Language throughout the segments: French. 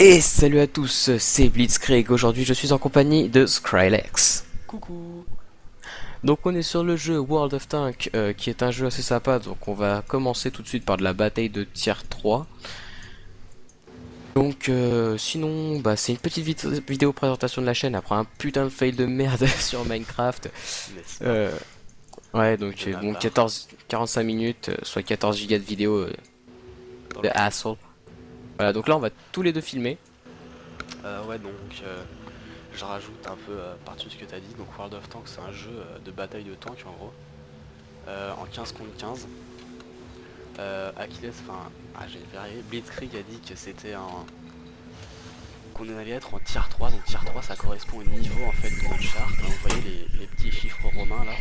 Et salut à tous, c'est Blitzkrieg. Aujourd'hui, je suis en compagnie de Skrillex. Coucou. Donc, on est sur le jeu World of Tanks, qui est un jeu assez sympa. Donc, on va commencer tout de suite par de la bataille de tier 3. Donc, sinon, bah, c'est une petite vidéo présentation de la chaîne après un putain de fail de merde sur Minecraft. N'est-ce pas? Euh, ouais, donc, De ma bon, part. 45 minutes, soit 14 gigas de vidéo Dans de le cul. hassle. Voilà, donc là, on va tous les deux filmer. Ouais, donc je rajoute un peu par-dessus ce que t'as dit. Donc World of Tanks, c'est un jeu de bataille de tanks en gros. En 15 contre 15. Achilles, enfin, j'ai verrouillé. Blitzkrieg a dit que c'était un. Qu'on allait être en tier 3. Donc tier 3, ça correspond au niveau en fait de notre char. Comme vous voyez les petits chiffres romains là.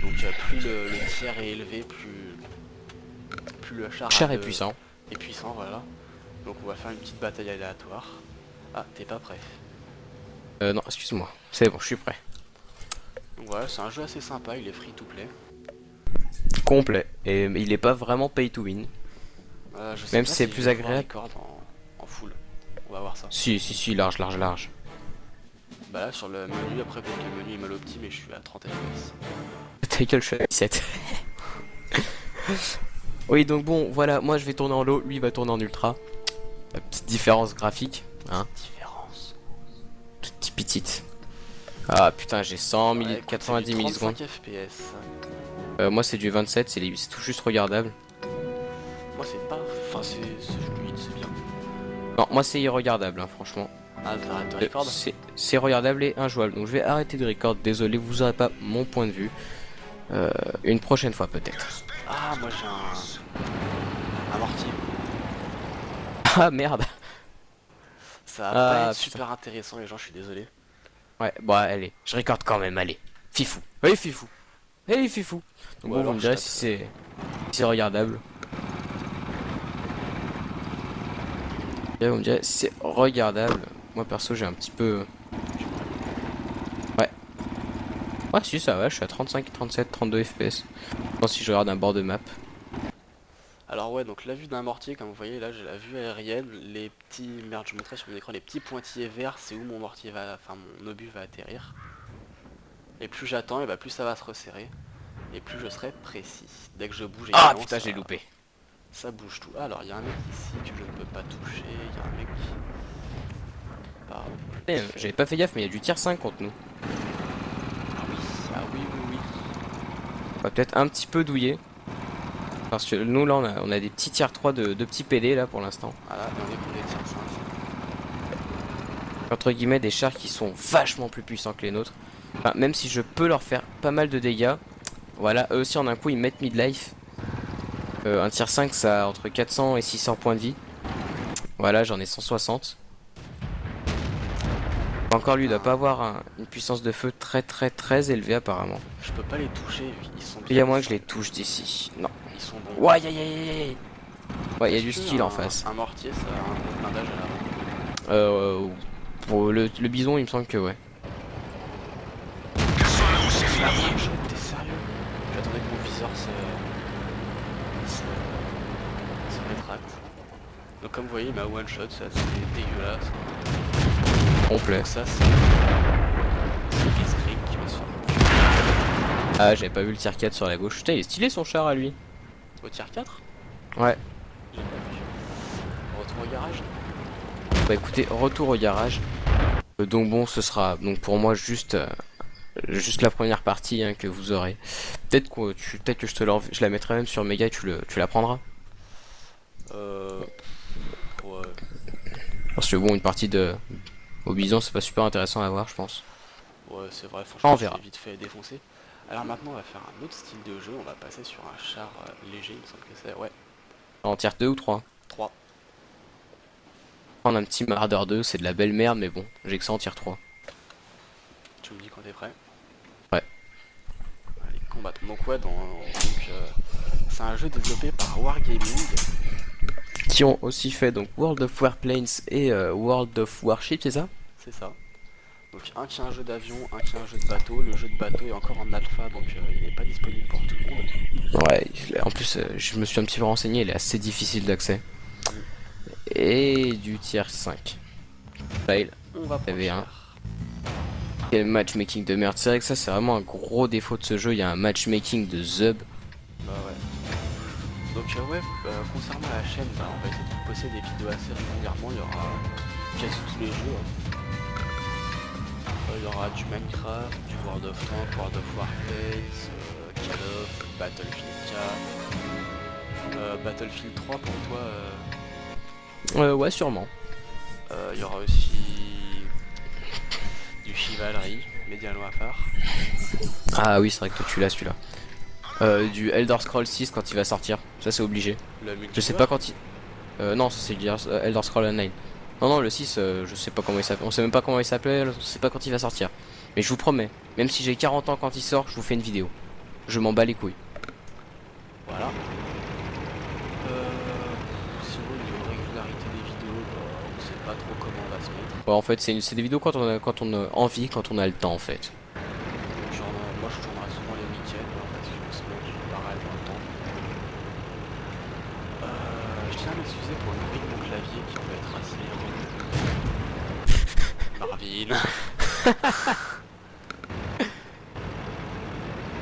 Donc plus le tiers est élevé, plus le char Cher et puissant. est puissant, voilà. Donc on va faire une petite bataille aléatoire. Ah, t'es pas prêt. Non, excuse-moi. C'est bon, je suis prêt. Donc voilà, c'est un jeu assez sympa, il est free to play. Complet. Et il est pas vraiment pay to win. Je sais Même pas si c'est si je plus vais pouvoir agréable. record en full. On va voir ça. Si, si, si, large, large, large. Bah là sur le menu, après peut-être que le menu est mal opti, mais je suis à 30 FPS. Ta gueule, je suis à 17. Oui, donc bon, voilà, moi je vais tourner en low, lui il va tourner en ultra. La petite différence graphique, hein, Différence. toute petite. Ah putain, j'ai 100 Ouais, écoute, c'est du 90 millisecondes. 35 FPS. Moi c'est du 27, c'est tout juste regardable. Moi c'est pas... Enfin c'est fluide, c'est bien. Non, moi c'est irregardable, hein, franchement. Ah, t'arrêtes de record. C'est regardable et injouable. Donc je vais arrêter de record, désolé, vous aurez pas mon point de vue. Une prochaine fois peut-être. Ah, moi j'ai un mortier. Ah merde. Ça va pas Ah être putain. super intéressant les gens, je suis désolé. Ouais, bon allez, je record quand même, allez. Fifou. Allez Fifou. Allez Fifou. Donc Ou bon, vous alors me je direz tape... si c'est regardable. Et vous me direz si c'est regardable. Moi perso j'ai un petit peu... Ouais. Ouais si ça va, je suis à 35, 37, 32 FPS. Bon, si je regarde un bord de map. Alors ouais, donc la vue d'un mortier, comme vous voyez là, j'ai la vue aérienne, les petits, merde, je montrais sur mon écran, les petits pointillés verts, c'est où mon mortier va, enfin mon obus va atterrir. Et plus j'attends, et bah plus ça va se resserrer, et plus je serai précis. Dès que je bouge Ah également, putain j'ai loupé. ça bouge tout. Alors il y a un mec ici que je ne peux pas toucher, il y a un mec par J'avais pas fait gaffe mais il y a du tier 5 contre nous. Ah oui, ah oui, oui, oui. On va peut-être un petit peu douiller. Parce que nous là on a des petits tier 3 de petits PD là pour l'instant. Voilà, et on est pour les tirs 5. Entre guillemets des chars qui sont vachement plus puissants que les nôtres. Enfin, même si je peux leur faire pas mal de dégâts. Voilà, eux aussi en un coup ils mettent midlife. Un tier 5 ça a entre 400 et 600 points de vie. Voilà, j'en ai 160. Encore lui il doit pas Putain, avoir une puissance de feu très élevée apparemment. je peux pas les toucher, ils sont Il y bien, a moins que je les touche d'ici. Non. ils sont bons. Ouais, aïe, aïe, aïe, aïe. Ouais, il y a Est-ce du que style en face. un mortier, ça a un gros blindage à l'avant? Euh, pour le bison, il me semble que ouais. La one shot, t'es sérieux? J'attendais que mon viseur se rétracte. Donc comme vous voyez, ma one shot, c'est assez dégueulasse. Complet. Donc ça, c'est Blitzkrieg qui va se faire Ah, j'avais pas vu le tier 4 sur la gauche. Putain, il est stylé son char à lui. au tier 4. Ouais. J'ai pas vu. Retour au garage. Bah écoutez, retour au garage. Donc bon, ce sera donc pour moi juste la première partie hein, que vous aurez. Peut-être que je la mettrai même sur Mega, tu la prendras. Euh... Ouais. Parce que bon, une partie de au bison, c'est pas super intéressant à voir, je pense. Ouais, c'est vrai, On franchement, je verra. l'ai vite fait défoncer. Alors maintenant, on va faire un autre style de jeu. On va passer sur un char léger, il me semble que c'est... Ouais, En tier 2 ou 3. 3. Prendre un petit Marder 2, c'est de la belle merde, mais bon, j'ai que ça en tier 3. Tu me dis quand t'es prêt. Ouais. Allez, combattre. Donc ouais, c'est un jeu développé par Wargaming. Qui ont aussi fait donc World of Warplanes et World of Warship, c'est ça? C'est ça. Donc un qui est un jeu d'avion, un qui est un jeu de bateau. Le jeu de bateau est encore en alpha, donc il n'est pas disponible pour tout le monde. Ouais, en plus je me suis un petit peu renseigné, il est assez difficile d'accès. Et du tier 5. Fail. On va prendre avait un. cher. Quel matchmaking de merde. C'est vrai que ça c'est vraiment un gros défaut de ce jeu. Il y a un matchmaking de zub. Bah ouais. Donc ouais, concernant la chaîne, bah, on va essayer de poster des vidéos assez régulièrement. Il y aura quasi tous les jeux. Il y aura du Minecraft, du World of Tanks, World of Warplanes, Call of, Battlefield 4, Battlefield 3 pour toi. Ouais, sûrement. Il y aura aussi du Chivalry, Medal Warfare. Ah oui, c'est vrai que toi tu l'as celui-là. Du Elder Scrolls 6 quand il va sortir. Ça c'est obligé. Le Je sais pas quand il... non, ça c'est Elder Scrolls Online. Non, le 6, je sais pas comment il s'appelle. On sait même pas comment il s'appelle, on sait pas quand il va sortir. Mais je vous promets, même si j'ai 40 ans quand il sort, je vous fais une vidéo. Je m'en bats les couilles. Voilà. Sinon, niveau régularité des vidéos, on sait pas trop comment on va se mettre. Ouais, en fait, c'est des vidéos quand on a envie, quand on a le temps en fait. Donc, genre, moi je tournerai souvent les week-ends parce qu'en ce moment j'ai pas mal de temps. Je tiens à m'excuser pour le bruit de mon clavier qui peut être assez relou. Marvin.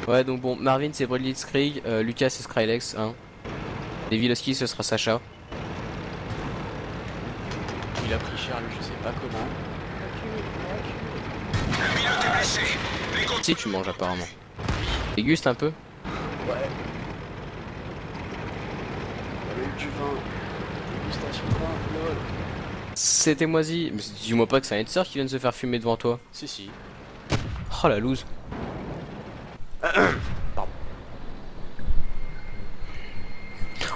Ouais, donc bon, Marvin c'est Blitzkrieg, Lucas c'est Skrillex, hein. Et Viloski ce sera Sacha. Il a pris cher lui, je sais pas comment. Si tu manges apparemment. Déguste un peu. Ouais. Avec du vin. Dégustation de vin, lol. C'était moisi. Mais dis-moi pas que c'est un sœur qui vient de se faire fumer devant toi. Si. Oh la loose. Pardon.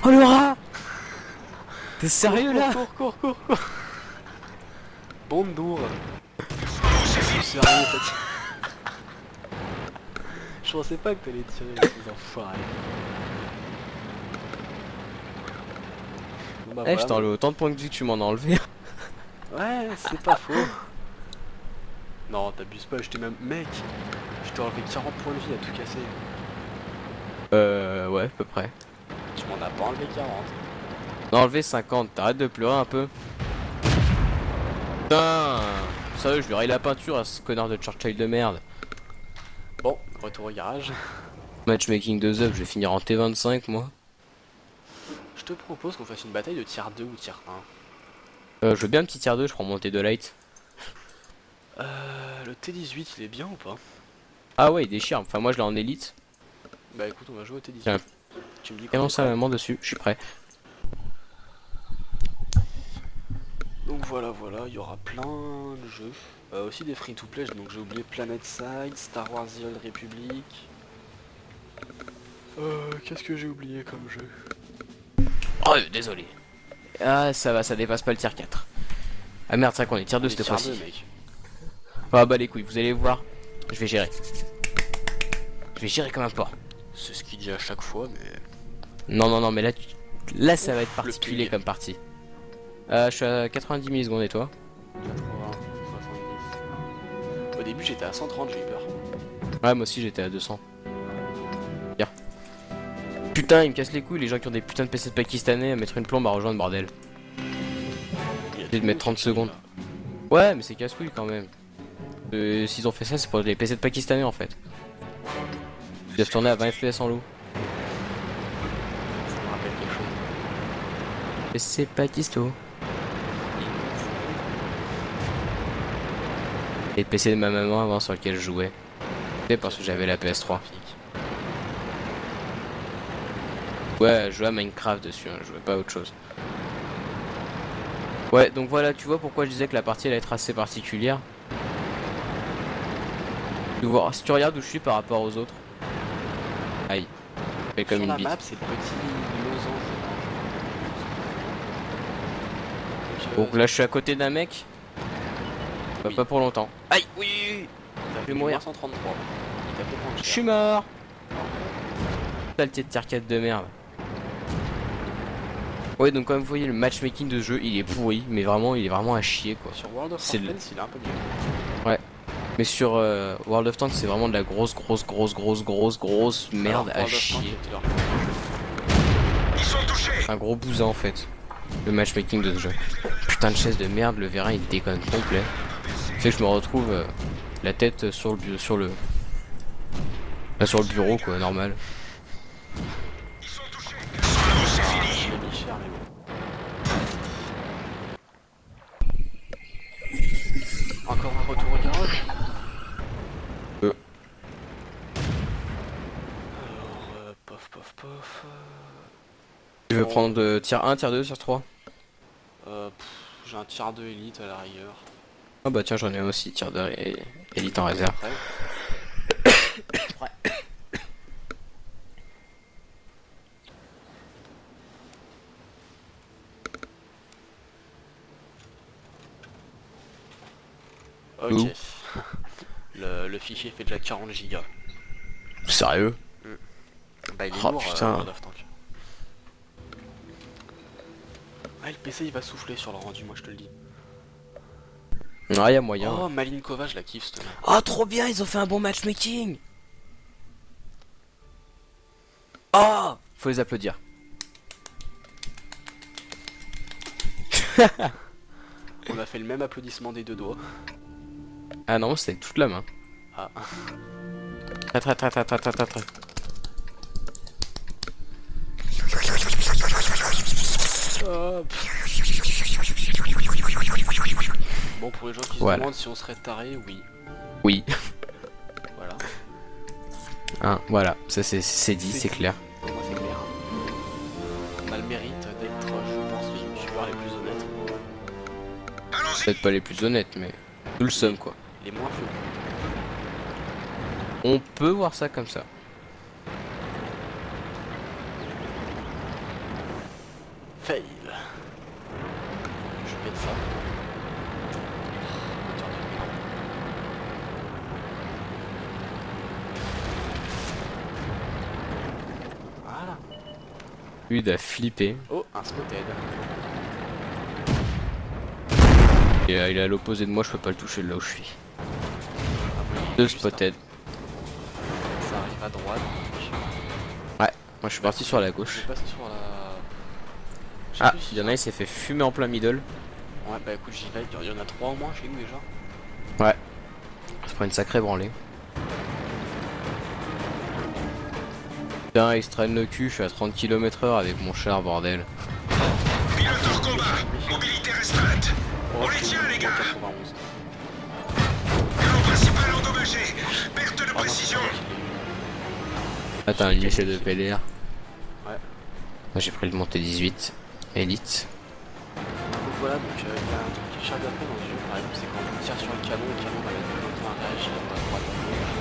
Oh le rat. T'es sérieux là? Cours. Bonjour. Je suis sérieux, t'as... Je pensais pas que t'allais tirer ces enfoirés. Bon, bah, Eh, je t'ai enlevé autant de points de vie que tu m'en as enlevé. Ouais, c'est pas faux. Non, t'abuses pas, je t'ai même... Mec, je t'ai enlevé 40 points de vie à tout casser. Ouais, à peu près. Tu m'en as pas enlevé 40. T'en as enlevé 50, t'arrêtes de pleurer un peu. Putain. Sérieux, je lui raye la peinture à ce connard de Churchill de merde. Bon, retour au garage. Matchmaking de Zub, je vais finir en T25 moi. Je te propose qu'on fasse une bataille de tier 2 ou tier Je veux bien un petit tier 2, je prends mon T2 light. 1. Le T18, il est bien ou pas? Ah ouais, il déchire, enfin moi je l'ai en élite. Bah écoute, on va jouer au T18. Tiens. Tu me dis Et quoi? non, ça maman dessus, je suis prêt. Donc voilà, il y aura plein de jeux. Aussi des free-to-play, donc j'ai oublié Planet Side, Star Wars The Old Republic. Qu'est-ce que j'ai oublié comme jeu? Oh, désolé. Ah, ça va, ça dépasse pas le tier 4. Ah merde, c'est vrai qu'on est tier 2 cette fois-ci. Mec. Ah bah les couilles, vous allez voir. Je vais gérer. Je vais gérer comme un porc. C'est ce qu'il dit à chaque fois, mais... Non, mais là ça va être Le particulier ping. comme partie. Je suis à 90 millisecondes et toi? 80, 70... Au début j'étais à 130, j'ai eu peur. Ouais, moi aussi j'étais à 200. Bien. Putain, ils me cassent les couilles les gens qui ont des putains de PC de pakistanais à mettre une plombe à rejoindre bordel. Il de mettre 30 secondes. Ouais, mais c'est casse-couille quand même. S'ils ont fait ça, c'est pour les PC de pakistanais en fait. Ils doivent tourner à 20 FPS en loup. Ça me rappelle quelque chose. PC pakisto. Et le PC de ma maman avant sur lequel je jouais. C'est parce que j'avais la PS3. Ouais, je jouais à Minecraft dessus, hein, je jouais pas à autre chose. Ouais, donc voilà, tu vois pourquoi je disais que la partie allait être assez particulière. Tu vois, si tu regardes où je suis par rapport aux autres. Aïe, fait comme Sur une la bite. map, c'est le petit losange. Donc là, je suis à côté d'un mec. Oui. Pas pour longtemps. Aïe, oui, je vais mourir. 133. Il t'a fait prendre je cher. suis mort. Saleté de tier 4 de merde. Ouais, donc comme vous voyez, le matchmaking de ce jeu, il est pourri, mais vraiment, il est vraiment à chier quoi. Sur World of C'est Warcraft, il est un peu mieux. Mais sur World of Tanks, c'est vraiment de la grosse merde Alors, à World of Tanks chier. était leur- Ils sont touchés. Un gros bousin en fait. le matchmaking de ce jeu. Putain de chaise de merde, le vérin il déconne complet. Fait que je me retrouve la tête sur le bureau quoi, normal. Je l'ai mis cher, mais bon. Encore un retour au garage. Alors, pof, pof, pof. Tu veux prendre tier 1, tier 2, tier 3? J'ai un tier 2 élite à la rigueur. Ah bah tiens, j'en ai un aussi, tier 2 élite en réserve. Après. Ok. Le fichier fait déjà 40 gigas. Sérieux? Bah il est Oh, lourd, putain. World of Tanks. Ah, le PC il va souffler sur le rendu, moi je te le dis. Ah, y'a moyen. Oh, Malinkova, je la kiffe cette. Oh, trop bien, ils ont fait un bon matchmaking. Oh, faut les applaudir. On a fait le même applaudissement des deux doigts. Ah non, c'est avec toute la main. Ah. Très. Hop. Bon, pour les gens qui se Voilà. demandent si on serait taré, oui. Oui. Voilà. Hein, voilà, ça c'est dit, c'est clair. Pour moi, c'est clair. On a le mérite d'être, je pense, les youtubeurs les plus honnêtes. Peut-être pas les plus honnêtes, mais nous le sommes quoi. Les moins fous. On peut voir ça comme ça. Fail. Je pète ça. Moteur de merde. Voilà. Lui il a flippé. Oh, un spotted. Et il est à l'opposé de moi, je peux pas le toucher de là où je suis. Ah oui, Deux juste spotted. Ça arrive à droite. Ouais, moi je suis parti sur la Je gauche. vais passer sur la... Je sais Ah, plus si- il y en a, il s'est fait fumer en plein middle. Ouais, bah écoute, j'y vais. Il y en a 3 au moins chez nous déjà. Ouais. Je prends une sacrée branlée. Putain, il se traîne le cul, je suis à 30 km/h avec mon char, bordel. Pilote hors combat, mobilité restreinte. Oh, On les tient, les gars. 91. Canon principal endommagé. Perte de Oh non, précision. c'est pas moi qui l'ai eu. Ah, t'as un lycée de PLR. Ouais. Moi j'ai pris le monté 18. Élite. Donc voilà, donc il y a un truc qui charge après dans ce jeu, par exemple, c'est quand on tire sur le canon va mettre plus longtemps à réagir à droite à gauche.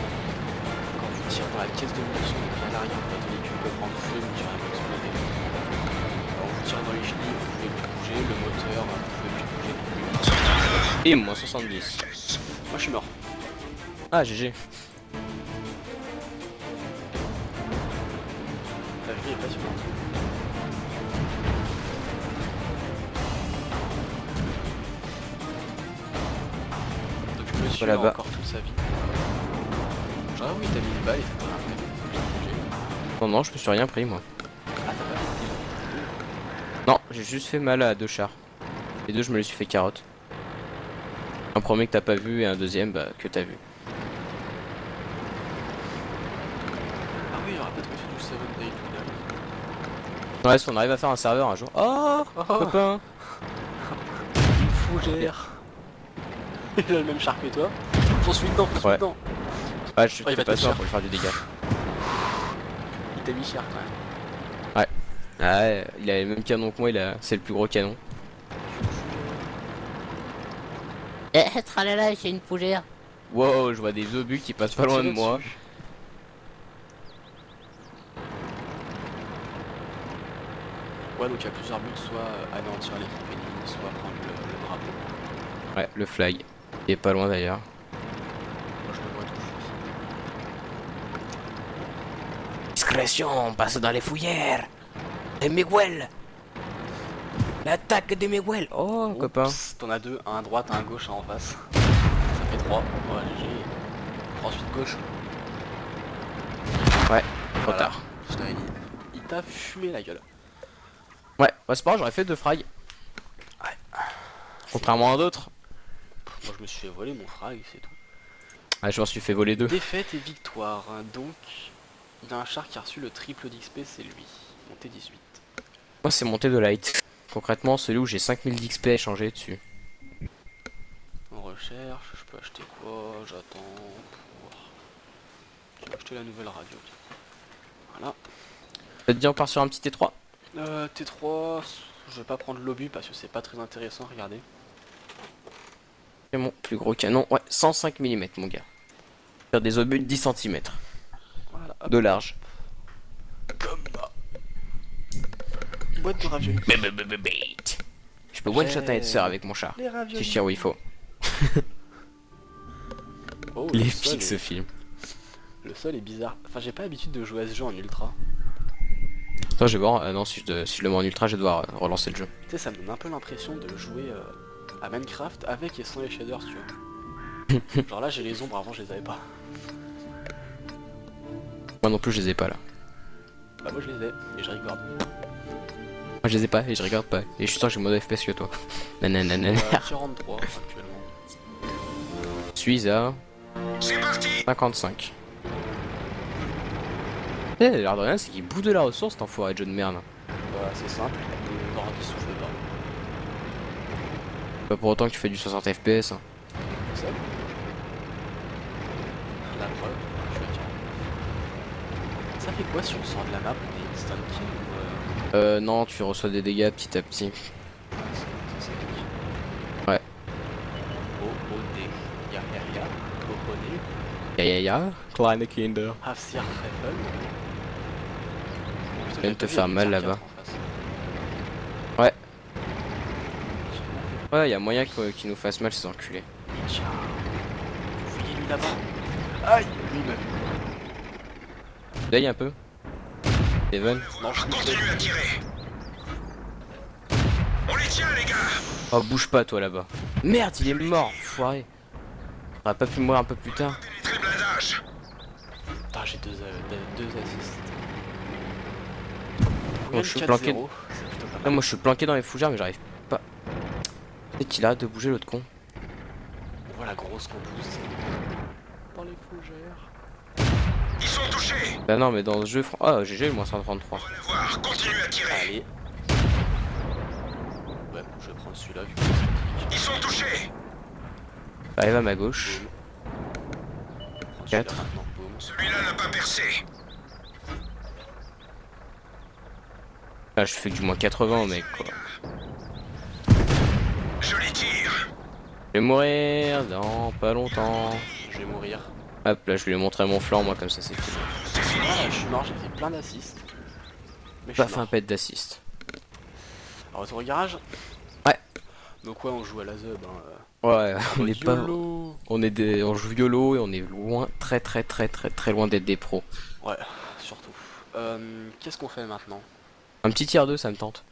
Quand on tire dans la caisse de munitions, donc à l'arrière, votre véhicule peut prendre feu, mais tu vas exploser. Quand vous tirez dans les chenilles, vous pouvez plus bouger, le moteur, vous pouvez plus bouger non plus. Et moins 70. Moi je suis mort. Ah, GG. La vie est passionnante. Donc monsieur a Là-bas. encore toute sa vie. Genre, ah oui, t'as mis une balle et t'as pas un peu bouger. Non, non, je me suis rien pris moi. Ah, t'as pas mis Non, j'ai juste fait mal à deux chars. Les deux, je me les suis fait carotte. Un premier que t'as pas vu et un deuxième bah, que t'as vu. Ah oui, il aurait peut-être fait du 7 Day tout Ouais, si on arrive à faire un serveur un jour. Oh, copain. Une fougère. Il a le même char que toi. Fonce-lui dedans, fonce-lui Ouais. dedans. Ah, je Oh, il fais va pas te ça faire. pour lui faire du dégât. Il t'a mis cher quand même. Ah ouais, il a le même canon que moi, c'est le plus gros canon. Eh, tralala, j'ai une fougère. Wow, je vois des obus qui passent pas loin de moi. Ouais, donc il y a plusieurs buts, soit anéantir l'équipe ennemie, soit prendre le drapeau. Ouais, le flag. Il est pas loin d'ailleurs. Moi je le vois tout. Discrétion, on passe dans les fougères. Et Miguel. L'attaque de Miguel. Oh, Oups, copain. T'en as deux, un à droite, un à gauche, un en face. Ça fait 3. Ouais, GG. Ensuite gauche. Ouais, trop Voilà. tard. Je t'avais dit. Il t'a fumé la gueule. Ouais, c'est pas grave, j'aurais fait deux frags. Contrairement à d'autres. Moi je me suis fait voler mon frag, c'est tout. Ah, je m'en suis fait voler 2. Défaite et victoire, donc il y a un char qui a reçu le triple d'XP, c'est lui. Monté 18. Moi, c'est monté de light. Concrètement, celui où j'ai 5000 d'XP à échanger dessus. On recherche, je peux acheter quoi? J'attends pour... Je vais acheter la nouvelle radio. Voilà. Ça te dit on part sur un petit T3? T3, je vais pas prendre l'obus parce que c'est pas très intéressant, regardez. C'est mon plus gros canon. Ouais, 105 mm mon gars. Faire des obus de 10 cm. Voilà, hop, De large. comme ça. Boîte de raviolis. Je peux one shot un headser avec mon char. Les raviolis. C'est sûr où il faut. Oh, Il le est sol épique ce film. Le sol est bizarre. Enfin, j'ai pas l'habitude de jouer à ce jeu en ultra. Attends, je vais voir. Non, si je le mets en ultra, je vais devoir relancer le jeu. Tu sais, ça me donne un peu l'impression de jouer à Minecraft avec et sans les shaders, tu vois. Genre là, j'ai les ombres, avant je les avais pas. Moi non plus, je les ai pas là. Bah, moi je les ai et je regarde. Moi, je les ai pas et je regarde pas. Et je suis sûr que j'ai moins de FPS que toi. Nanana. 43 actuellement. Je suis à C'est parti. 55. Eh, l'air de rien, c'est qu'il bout de la ressource, cet enfoiré de jeu de merde. Bah, c'est simple, le ordi souffle pas. Pas pour autant que tu fais du 60 FPS. Hein. C'est ça. La preuve, je vais dire. Ça fait quoi si on sort de la map? On est instant kill ou Non, tu reçois des dégâts petit à petit. Ah, c'est kill. Ouais. O-O-D. Ya ya ya. O-O-D. Ya, kleine Kinder. Hafsir Treffel. Tu viens de te faire mal là-bas. Ouais, y'a moyen qu'il nous fasse mal ces enculés. Tiens. Vous voyez lui là-bas? Aïe, lui il m'a vu. D'ailleurs un peu. Steven. Non, je Continue à tirer. On les tient, les gars. Oh, bouge pas toi là-bas. Merde, il est mort, foiré. On aurait pas pu mourir un peu plus tard. Pénétrer le blindage. Putain, j'ai deux assists. Oh, je suis 4-0, planqué. c'est plutôt pas Là, mal. moi je suis planqué dans les fougères, mais j'arrive pas. C'est qu'il a hâte de bouger l'autre con. On voit la grosse qu'on pousse dans les fougères. Ils sont touchés. Bah non, mais dans ce jeu, oh GG, moins 133. On va la voir. Continue à tirer. Allez. Ouais, bon, je vais prendre celui-là vu que c'est statique. Ils sont touchés. Arrive à ma gauche. Boum. Je prends celui-là 4. maintenant, boum. Celui-là n'a pas percé. Là, je fais du moins 80, mec, quoi. Joli tir. Je vais mourir dans pas longtemps. Je vais mourir. Hop, là, je vais lui montrer mon flanc, moi, comme ça, c'est fini. C'est fini. Ah, je suis mort, j'ai fait plein d'assists. Mais je Pas suis fait un mort. pet d'assist. Alors, retour au garage. Ouais. Donc ouais, on joue à la Zub. Hein. Ouais, on Mode est pas. YOLO. On joue YOLO et on est loin, très loin d'être des pros. Ouais, surtout. Qu'est-ce qu'on fait maintenant? Un petit tier 2, ça me tente.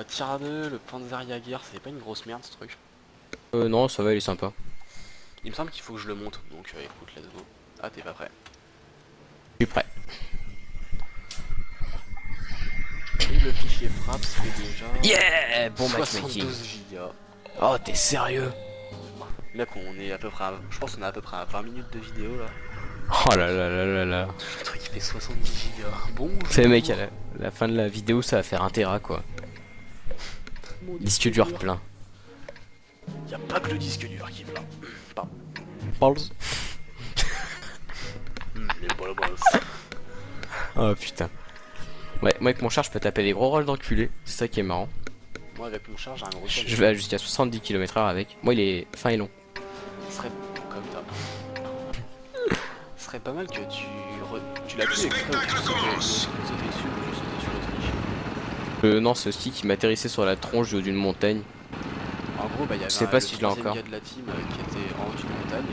Tier 2, le Panzerjäger, c'est pas une grosse merde ce truc. Non, ça va, il est sympa. Il me semble qu'il faut que je le monte, donc écoute, let's go. Ah, t'es pas prêt. Je suis prêt. Et le fichier frappe se fait déjà... Yeah, bon matchmaking. 72 gigas. Oh, t'es sérieux? Mec, on est à peu près à... Je pense qu'on est à peu près à 20 minutes de vidéo là. Oh là là là là là. Le truc il fait 70 gigas. Bon. C'est mec, à la fin de la vidéo, ça va faire 1 Tera quoi. Mon Disque dur plein. Y a pas que le disque dur qui est plein. Pardon. Balls. Les balles. Oh putain. Ouais, moi avec mon char, je peux taper des gros rolls d'enculé. C'est ça qui est marrant. Moi avec mon char, j'ai un gros Je vais jusqu'à 70 km/h avec. Moi, il est fin et long. Ce serait comme ça. Ce serait pas mal que tu l'as plus exprès ou que tu sautais dessus ou que tu sautais sur le truc. Non, c'est aussi qui m'atterrissait sur la tronche du haut d'une montagne. En gros, bah, il y avait Je sais pas le si je l'ai troisième encore. gars de la team qui était en haut d'une montagne.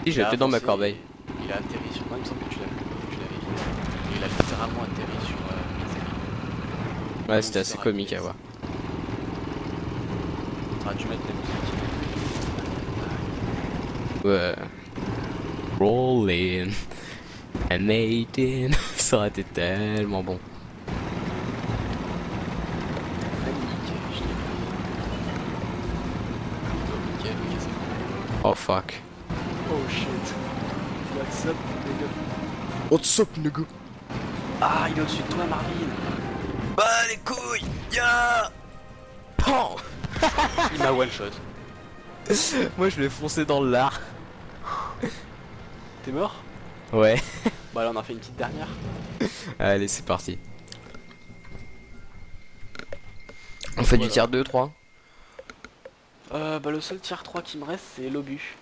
Si, Il a j'étais dans ma avancé corbeille. et il a atterri sur moi, il me semble que tu l'avais vu. Et il a littéralement atterri sur Metzger. Ouais, c'était assez comique à voir. T'aurais dû mettre la musique. Ouais. Rolling. And 18. Ça aurait été tellement bon. Magnifique, je l'ai Oh fuck. Oh shit. What's up, nigga? What's up, nigga? Ah, il est au-dessus de toi, Marvin. Bah les couilles, ya. Pan. Il m'a one shot. Moi je l'ai foncé dans le lard. T'es mort? Ouais. Bah là on a fait une petite dernière. Allez, c'est parti. On fait du tiers 2, 3. Bah le seul tier 3 qui me reste c'est l'obus.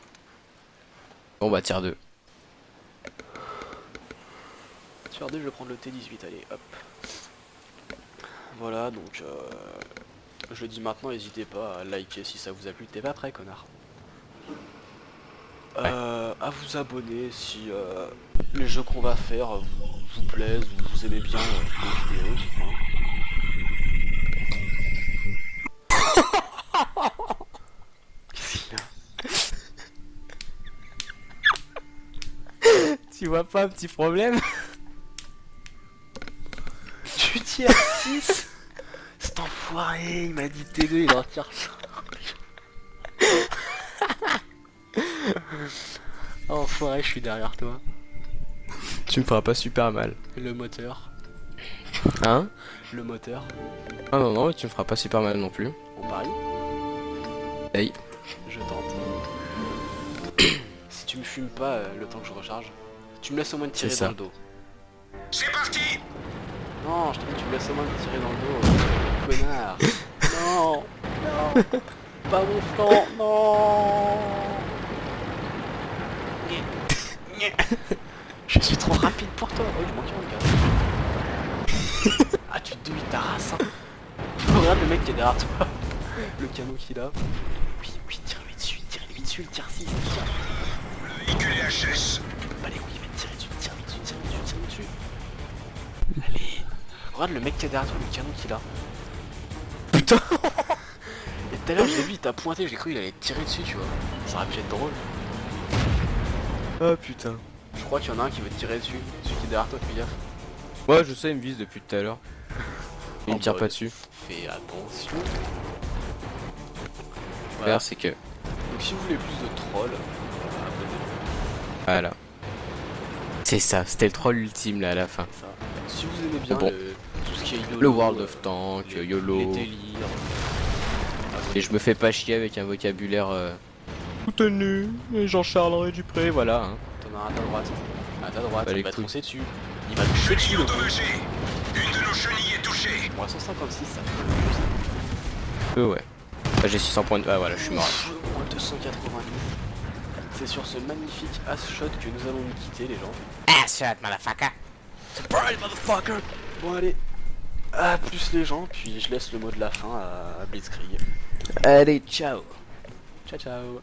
Bon bah tiers 2. Tier 2 je vais prendre le T18, allez hop. Voilà donc je le dis maintenant, n'hésitez pas à liker si ça vous a plu. T'es pas prêt connard? À vous abonner si les jeux qu'on va faire vous plaisent, vous aimez bien les vidéos. Qu'est-ce qu'il y a? Tu vois pas un petit problème? Tu tires 6. Cet enfoiré, il m'a dit T2, il en tire 5. Enfoiré, je suis derrière toi. Tu me feras pas super mal. Le moteur. Hein? Le moteur. Ah non, non, tu me feras pas super mal non plus. On parie? Hey. Je tente. Si tu me fumes pas le temps que je recharge, tu me laisses au moins me tirer C'est dans ça. le dos. C'est parti. Non, je te dis, tu me laisses au moins me tirer dans le dos, connard. Non, non, pas mon flanc, non. Je suis trop rapide pour toi. Oh, je manque un gars. Ah, tu te douilles ta race. Hein. Regarde le mec qui est derrière toi. Le canon qu'il a. Oui, oui, tire-lui dessus, tire-lui dessus, tire 6, tire. Le véhicule est HS. Allez, oui, il va te tirer dessus, tire-lui dessus, tire-lui dessus, tire-lui dessus. Allez. Regarde le mec qui est derrière toi, le canon qu'il a. Putain. Et tout à l'heure, je l'ai vu, il t'a pointé, j'ai cru qu'il allait te tirer dessus, tu vois. Ça aurait pu être drôle. Oh putain. Je crois qu'il y en a un qui veut te tirer dessus. Celui qui est derrière toi, fais gaffe. Ouais, je sais, il me vise depuis tout à l'heure. Il me tire bah, pas dessus. Fais attention. Voilà, Voilà. c'est que. Donc si vous voulez plus de trolls, abonnez-vous. Voilà. C'est ça, c'était le troll ultime là à la fin. Ça. Si vous aimez bien Bon. tout ce qui est YOLO, Le World of Tank, les YOLO. délires. Et je me fais pas chier avec un vocabulaire soutenu, Jean-Charles Dupré, voilà. Hein. T'en as un à ta droite. À ta droite, Bah, les il va te couilles. foncer dessus. Il va te foncer dessus Chenille le con. endommagée. Une de nos chenilles est touchée. Moi 156 ça fait Ouais. Ah, j'ai 600 points de. Ah voilà, je suis mort. Moins 290. C'est sur ce magnifique ass shot que nous allons nous quitter les gens. Ah, shit, motherfucker. Surprise, motherfucker. Bon allez, à plus les gens, puis je laisse le mot de la fin à Blitzkrieg. Allez, ciao. Ciao ciao.